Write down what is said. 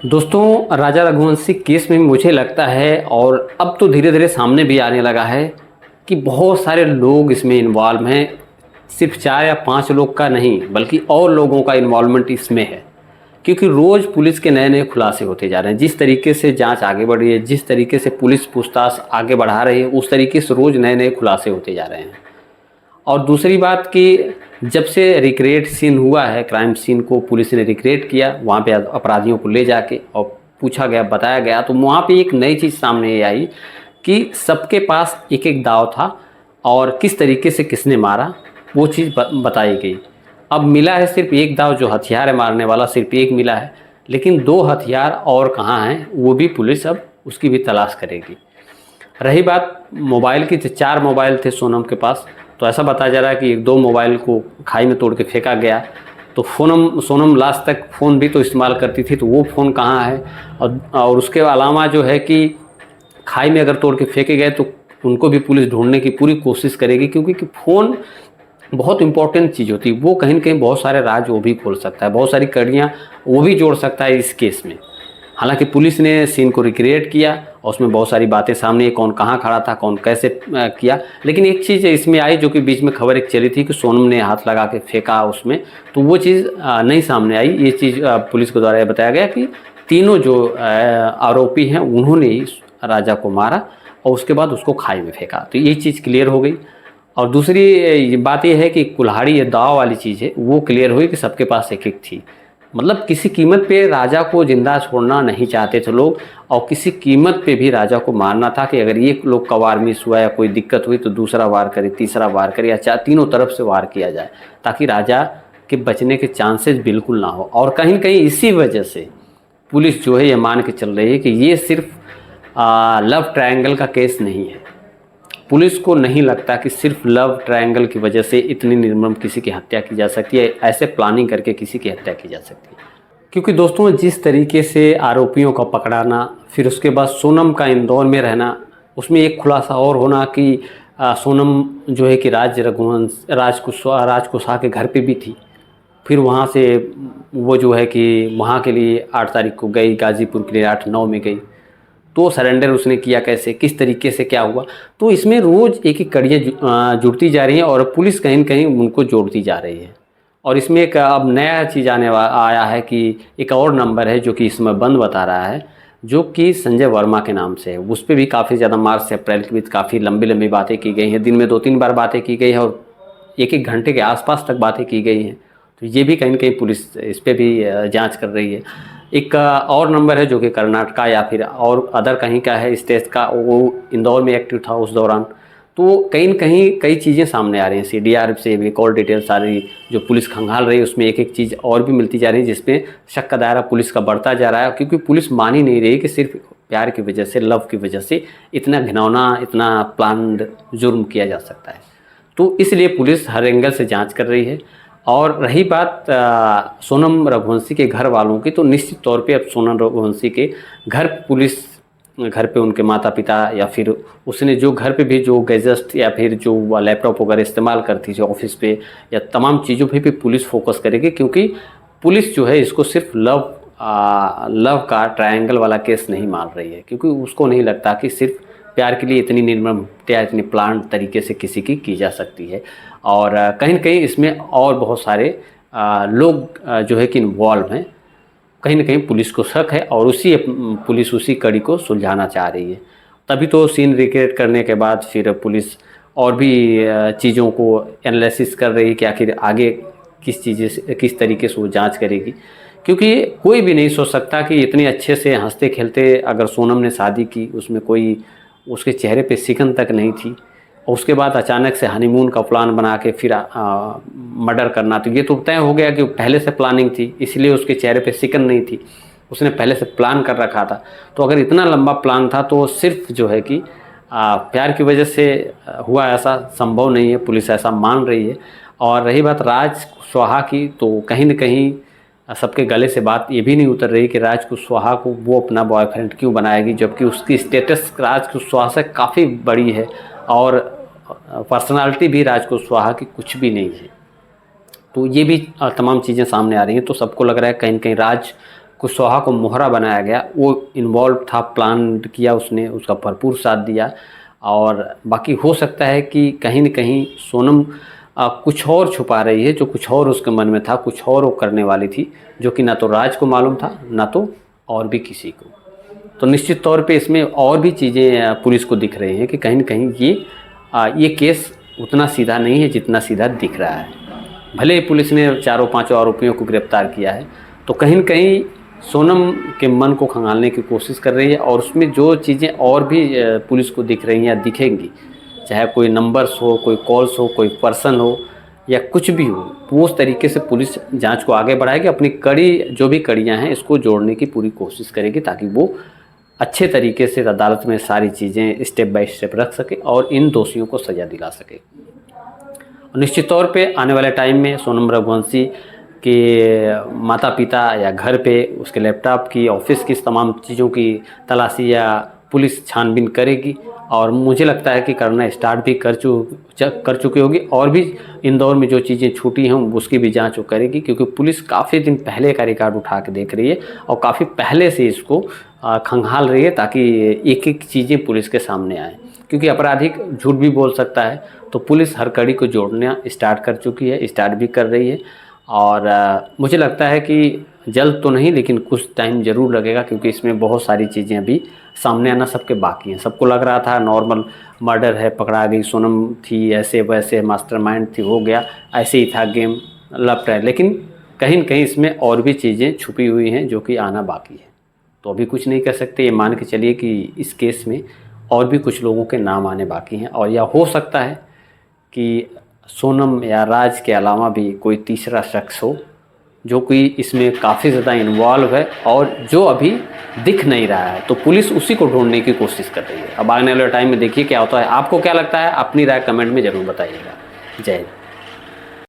दोस्तों, राजा रघुवंशी केस में मुझे लगता है और अब तो धीरे धीरे सामने भी आने लगा है कि बहुत सारे लोग इसमें इन्वॉल्व हैं। सिर्फ 4 या 5 लोग का नहीं बल्कि और लोगों का इन्वॉल्वमेंट इसमें है, क्योंकि रोज़ पुलिस के नए नए खुलासे होते जा रहे हैं। जिस तरीके से जांच आगे बढ़ रही है, जिस तरीके से पुलिस पूछताछ आगे बढ़ा रही है, उस तरीके से रोज़ नए नए खुलासे होते जा रहे हैं। और दूसरी बात कि जब से रिक्रिएट सीन हुआ है, क्राइम सीन को पुलिस ने रिक्रिएट किया, वहाँ पे अपराधियों को ले जाके और पूछा गया, बताया गया, तो वहाँ पे एक नई चीज़ सामने आई कि सबके पास एक एक दाव था और किस तरीके से किसने मारा वो चीज़ बताई गई। अब मिला है सिर्फ एक दाव, जो हथियार है मारने वाला सिर्फ एक मिला है, लेकिन 2 हथियार और कहाँ हैं वो भी पुलिस अब उसकी भी तलाश करेगी। रही बात मोबाइल की, तो 4 मोबाइल थे सोनम के पास, तो ऐसा बताया जा रहा है कि 1-2 मोबाइल को खाई में तोड़ के फेंका गया। तो सोनम लास्ट तक फ़ोन भी तो इस्तेमाल करती थी, तो वो फ़ोन कहाँ है? और उसके अलावा जो है कि खाई में अगर तोड़ के फेंके गए तो उनको भी पुलिस ढूंढने की पूरी कोशिश करेगी, क्योंकि फ़ोन बहुत इंपॉर्टेंट चीज़ होती है। वो कहीं न कहीं बहुत सारे राज वो भी खोल सकता है, बहुत सारी कड़ियाँ वो भी जोड़ सकता है इस केस में। हालांकि पुलिस ने सीन को रिक्रिएट किया और उसमें बहुत सारी बातें सामने आई, कौन कहाँ खड़ा था, कौन कैसे किया। लेकिन एक चीज़ इसमें आई जो कि बीच में खबर एक चली थी कि सोनम ने हाथ लगा के फेंका उसमें, तो वो चीज़ नहीं सामने आई। ये चीज़ पुलिस के द्वारा बताया गया कि तीनों जो आरोपी हैं उन्होंने ही राजा को मारा और उसके बाद उसको खाई में फेंका, तो ये चीज़ क्लियर हो गई। और दूसरी बात ये है कि कुल्हाड़ी, ये दाव वाली चीज़ है, वो क्लियर हुई कि सबके पास एक एक थी। मतलब किसी कीमत पे राजा को ज़िंदा छोड़ना नहीं चाहते थे लोग, और किसी कीमत पे भी राजा को मारना था कि अगर एक लोग का वार मिस हुआ या कोई दिक्कत हुई तो दूसरा वार करे, तीसरा वार करे, या तीनों तरफ से वार किया जाए, ताकि राजा के बचने के चांसेस बिल्कुल ना हो। और कहीं न कहीं इसी वजह से पुलिस जो है ये मान के चल रही है कि ये सिर्फ लव ट्रायंगल का केस नहीं है। पुलिस को नहीं लगता कि सिर्फ लव ट्रायंगल की वजह से इतनी निर्मम किसी की हत्या की जा सकती है, ऐसे प्लानिंग करके किसी की हत्या की जा सकती है। क्योंकि दोस्तों, जिस तरीके से आरोपियों का पकड़ाना, फिर उसके बाद सोनम का इंदौर में रहना, उसमें एक खुलासा और होना कि सोनम जो है कि राज कुशवाहा के घर पे भी थी। फिर वहाँ से वो जो है कि वहाँ के लिए 8 तारीख को गई, गाज़ीपुर के लिए 8-9 में गई। तो सरेंडर उसने किया कैसे, किस तरीके से, क्या हुआ? तो इसमें रोज़ एक एक कड़ियाँ जुड़ती जा रही हैं और पुलिस कहीं न कहीं उनको जोड़ती जा रही है। और इसमें एक अब नया चीज़ आया है कि एक और नंबर है जो कि इसमें बंद बता रहा है, जो कि संजय वर्मा के नाम से है। उस पे भी काफ़ी ज़्यादा मार्च से अप्रैल के बीच काफ़ी लंबी-लंबी बातें की गई हैं। दिन में 2-3 बार बातें की गई है और 1-1 घंटे के आसपास तक बातें की गई हैं। तो ये भी कहीं न कहीं पुलिस इस पे भी जाँच कर रही है। एक और नंबर है जो कि कर्नाटका या फिर और अदर कहीं का है स्टेट का, वो इंदौर में एक्टिव था उस दौरान। तो कहीं न कहीं कई चीज़ें सामने आ रही हैं। सीडीआर से भी एक और डिटेल सारी जो पुलिस खंगाल रही है, उसमें एक एक चीज़ और भी मिलती जा रही है, जिसमें शक का दायरा पुलिस का बढ़ता जा रहा है, क्योंकि पुलिस मान ही नहीं रही कि सिर्फ प्यार की वजह से, लव की वजह से इतना घिनौना, इतना प्लान्ड जुर्म किया जा सकता है। तो इसलिए पुलिस हर एंगल से जांच कर रही है। और रही बात सोनम रघुवंशी के घर वालों की, तो निश्चित तौर पे अब सोनम रघुवंशी के घर पे उनके माता पिता, या फिर उसने जो घर पे भी जो गैजेट या फिर जो लैपटॉप वगैरह इस्तेमाल करती थी ऑफिस पे, या तमाम चीज़ों पे भी पुलिस फोकस करेगी, क्योंकि पुलिस जो है इसको सिर्फ लव का ट्रायंगल वाला केस नहीं मान रही है, क्योंकि उसको नहीं लगता कि सिर्फ प्यार के लिए इतनी निर्मम हत्या इतनी प्लान्ड तरीके से किसी की जा सकती है। और कहीं न कहीं इसमें और बहुत सारे लोग जो है कि इन्वॉल्व हैं। कहीं न कहीं पुलिस को शक है और पुलिस उसी कड़ी को सुलझाना चाह रही है। तभी तो सीन रिक्रिएट करने के बाद फिर पुलिस और भी चीज़ों को एनालिसिस कर रही है कि आखिर आगे किस तरीके से वो जाँच करेगी। क्योंकि कोई भी नहीं सोच सकता कि इतने अच्छे से हँसते खेलते अगर सोनम ने शादी की, उसमें कोई उसके चेहरे पे सिकन तक नहीं थी, और उसके बाद अचानक से हनीमून का प्लान बना के फिर मर्डर करना, तो ये तो तय हो गया कि पहले से प्लानिंग थी, इसलिए उसके चेहरे पे सिकन नहीं थी, उसने पहले से प्लान कर रखा था। तो अगर इतना लंबा प्लान था तो सिर्फ जो है कि प्यार की वजह से हुआ, ऐसा संभव नहीं है, पुलिस ऐसा मान रही है। और रही बात राज कुशवाहा की, तो कहीं न कहीं सबके गले से बात ये भी नहीं उतर रही कि राज कुशवाहा को वो अपना बॉयफ्रेंड क्यों बनाएगी, जबकि उसकी स्टेटस राज कुशवाहा से काफ़ी बड़ी है और पर्सनालिटी भी राज कुशवाहा की कुछ भी नहीं है। तो ये भी तमाम चीज़ें सामने आ रही हैं, तो सबको लग रहा है कहीं न कहीं राज कुशवाहा को मोहरा बनाया गया, वो इन्वॉल्व था, प्लान किया उसने, उसका भरपूर साथ दिया। और बाकी हो सकता है कि कहीं न कहीं सोनम कुछ और छुपा रही है, जो कुछ और उसके मन में था, कुछ और वो करने वाली थी, जो कि ना तो राज को मालूम था, ना तो और भी किसी को। तो निश्चित तौर पे इसमें और भी चीज़ें पुलिस को दिख रही हैं कि कहीं न कहीं ये केस उतना सीधा नहीं है जितना सीधा दिख रहा है। भले ही पुलिस ने चारों पांचों आरोपियों को गिरफ्तार किया है, तो कहीं न कहीं सोनम के मन को खंगालने की कोशिश कर रही है। और उसमें जो चीज़ें और भी पुलिस को दिख रही हैं या दिखेंगी, चाहे कोई नंबर्स हो, कोई कॉल्स हो, कोई पर्सन हो या कुछ भी हो, तो उस तरीके से पुलिस जांच को आगे बढ़ाएगी। अपनी कड़ी जो भी कड़ियां हैं इसको जोड़ने की पूरी कोशिश करेगी, ताकि वो अच्छे तरीके से अदालत में सारी चीज़ें स्टेप बाय स्टेप रख सके और इन दोषियों को सज़ा दिला सके। निश्चित तौर पे आने वाले टाइम में सोनम रघुवंशी के माता पिता या घर पे उसके लैपटॉप की, ऑफिस की तमाम चीज़ों की तलाशी या पुलिस छानबीन करेगी। और मुझे लगता है कि करना स्टार्ट भी कर चुकी होगी। और भी इंदौर में जो चीज़ें छूटी हैं उसकी भी जांच वो करेगी, क्योंकि पुलिस काफ़ी दिन पहले का रिकॉर्ड उठा के देख रही है और काफ़ी पहले से इसको खंगाल रही है, ताकि एक एक चीज़ें पुलिस के सामने आएँ। क्योंकि अपराधी झूठ भी बोल सकता है, तो पुलिस हर कड़ी को जोड़ना स्टार्ट कर चुकी है, स्टार्ट भी कर रही है। और मुझे लगता है कि जल्द तो नहीं, लेकिन कुछ टाइम ज़रूर लगेगा, क्योंकि इसमें बहुत सारी चीज़ें अभी सामने आना सबके बाकी हैं। सबको लग रहा था नॉर्मल मर्डर है, पकड़ा गई, सोनम थी, ऐसे वैसे मास्टरमाइंड थी, हो गया, ऐसे ही था गेम, लपट है। लेकिन कहीं न कहीं इसमें और भी चीज़ें छुपी हुई हैं जो कि आना बाकी है। तो अभी कुछ नहीं कर सकते, ये मान के चलिए कि इस केस में और भी कुछ लोगों के नाम आने बाकी हैं। और या हो सकता है कि सोनम या राज के अलावा भी कोई तीसरा शख्स हो जो कि इसमें काफ़ी ज़्यादा इन्वॉल्व है और जो अभी दिख नहीं रहा है। तो पुलिस उसी को ढूंढने की कोशिश कर रही है। अब आने वाले टाइम में देखिए क्या होता है। आपको क्या लगता है, अपनी राय कमेंट में ज़रूर बताइएगा। जय हिंद।